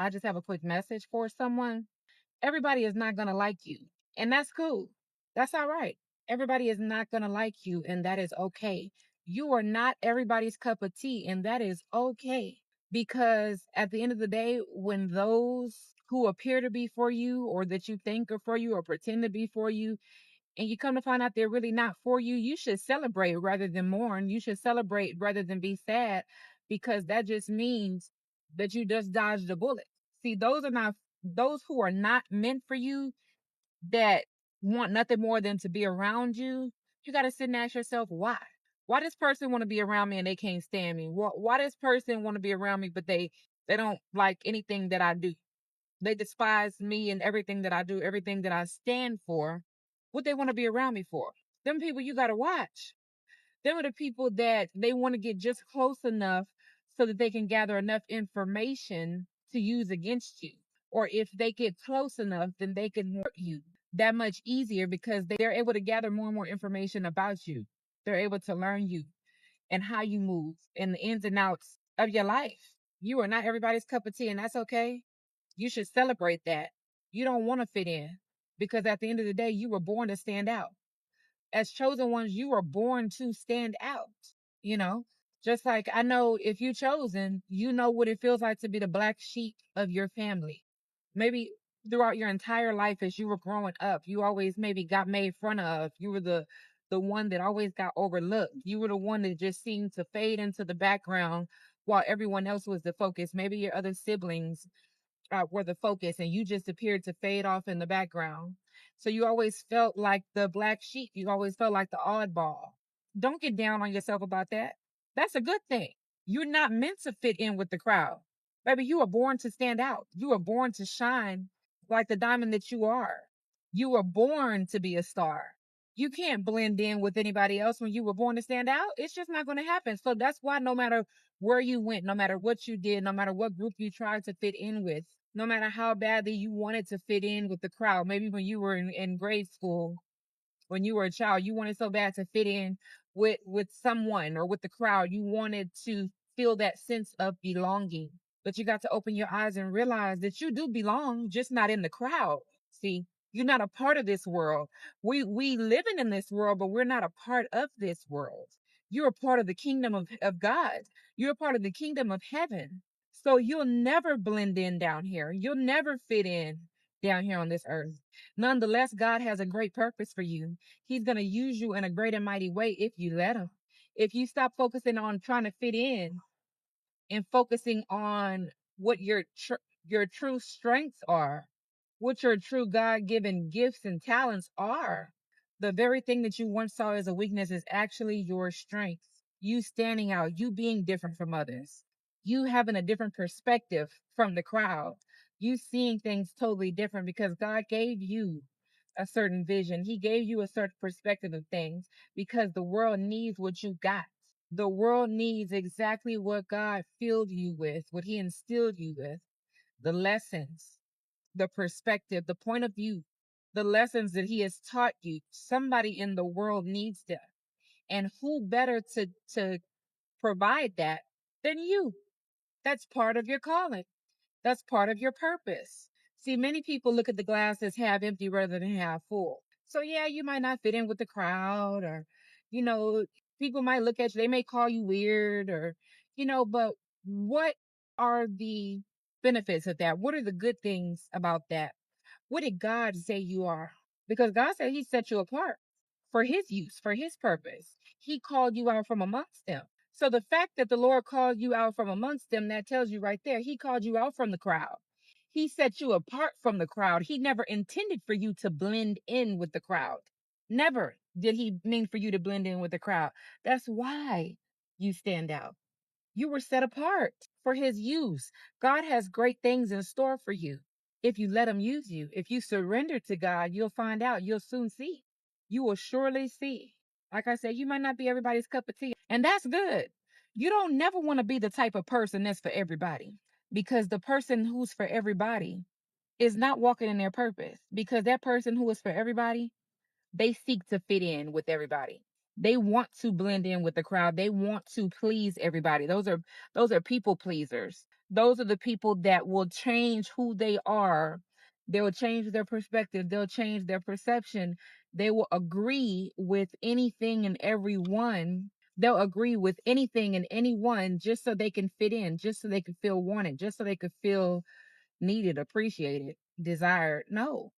I just have a quick message for someone. Everybody is not going to like you, and that's cool. That's all right. Everybody is not going to like you, and that is okay. You are not everybody's cup of tea, and that is okay. Because at the end of the day, when those who appear to be for you, or that you think are for you, or pretend to be for you, and you come to find out they're really not for you, you should celebrate rather than mourn. You should celebrate rather than be sad, because that just means that you just dodged a bullet. See, those who are not meant for you, that want nothing more than to be around you. You got to sit and ask yourself, why? Why does person want to be around me and they can't stand me? Why does person want to be around me but they don't like anything that I do? They despise me and everything that I do, everything that I stand for. What they want to be around me for? Them people you got to watch. Them are the people that they want to get just close enough so that they can gather enough information to use against you. Or if they get close enough, then they can hurt you that much easier, because they're able to gather more and more information about you. They're able to learn you and how you move and the ins and outs of your life. You are not everybody's cup of tea, and that's okay. You should celebrate that. You don't want to fit in, because at the end of the day, you were born to stand out. As chosen ones, you were born to stand out, you know? Just like I know if you chosen, you know what it feels like to be the black sheep of your family. Maybe throughout your entire life as you were growing up, you always maybe got made fun of. You were the one that always got overlooked. You were the one that just seemed to fade into the background while everyone else was the focus. Maybe your other siblings were the focus, and you just appeared to fade off in the background. So you always felt like the black sheep. You always felt like the oddball. Don't get down on yourself about that. That's a good thing. You're not meant to fit in with the crowd. Baby, you were born to stand out. You were born to shine like the diamond that you are. You were born to be a star. You can't blend in with anybody else when you were born to stand out. It's just not going to happen. So that's why no matter where you went, no matter what you did, no matter what group you tried to fit in with, no matter how badly you wanted to fit in with the crowd, maybe when you were in grade school, when you were a child, you wanted so bad to fit in with someone or with the crowd. You wanted to feel that sense of belonging. But you got to open your eyes and realize that you do belong, just not in the crowd. See, you're not a part of this world. We living in this world, but we're not a part of this world. You're a part of the kingdom of God. You're a part of the kingdom of heaven. So you'll never blend in down here. You'll never fit in down here on this earth. Nonetheless, God has a great purpose for you. He's going to use you in a great and mighty way if you let him. If you stop focusing on trying to fit in and focusing on what your true strengths are, what your true God-given gifts and talents are, the very thing that you once saw as a weakness is actually your strength. You standing out, you being different from others, you having a different perspective from the crowd, you seeing things totally different because God gave you a certain vision. He gave you a certain perspective of things because the world needs what you got. The world needs exactly what God filled you with, what He instilled you with, the lessons, the perspective, the point of view, the lessons that He has taught you. Somebody in the world needs that. And who better to provide that than you? That's part of your calling. That's part of your purpose. See, many people look at the glass as half empty rather than half full. So, yeah, you might not fit in with the crowd, or, you know, people might look at you, they may call you weird, or, but what are the benefits of that? What are the good things about that? What did God say you are? Because God said He set you apart for His use, for His purpose. He called you out from amongst them. So the fact that the Lord called you out from amongst them, that tells you right there, He called you out from the crowd. He set you apart from the crowd. He never intended for you to blend in with the crowd. Never did He mean for you to blend in with the crowd. That's why you stand out. You were set apart for His use. God has great things in store for you. If you let Him use you, if you surrender to God, you'll find out. You'll soon see. You will surely see. Like I said, you might not be everybody's cup of tea, and that's good. You don't never want to be the type of person that's for everybody, because the person who's for everybody is not walking in their purpose, because that person who is for everybody, they seek to fit in with everybody. They want to blend in with the crowd. They want to please everybody. Those are people pleasers. Those are the people that will change who they are. They will change their perspective. They'll change their perception. They will agree with anything and everyone. They'll agree with anything and anyone just so they can fit in, just so they can feel wanted, just so they could feel needed, appreciated, desired. No.